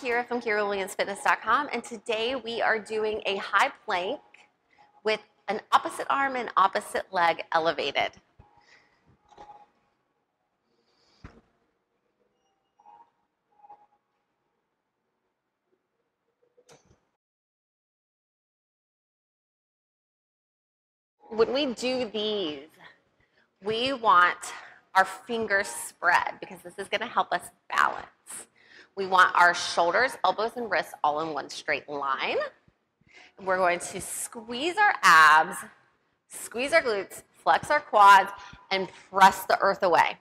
Kyra from KyraWilliamsFitness.com, and today we are doing a high plank with an opposite arm and opposite leg elevated. When we do these, we want our fingers spread because this is going to help us balance. We want our shoulders, elbows, and wrists all in one straight line. We're going to squeeze our abs, squeeze our glutes, flex our quads, and press the earth away.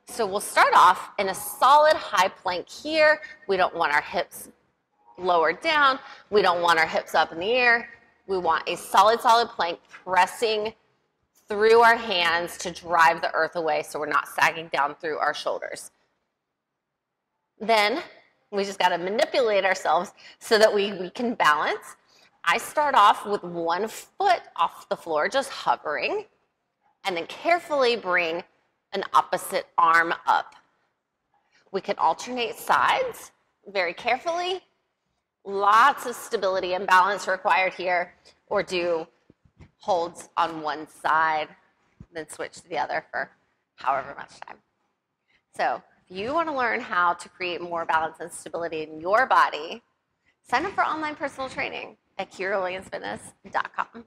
So we'll start off in a solid high plank here. We don't want our hips lowered down. We don't want our hips up in the air. We want a solid plank pressing through our hands to drive the earth away so we're not sagging down through our shoulders. Then we just got to manipulate ourselves so that we can balance. I start off with one foot off the floor, just hovering, and then carefully bring an opposite arm up. We can alternate sides very carefully. Lots of stability and balance required here, or do holds on one side, then switch to the other for however much time. So if you want to learn how to create more balance and stability in your body, sign up for online personal training at KyraWilliamsFitness.com.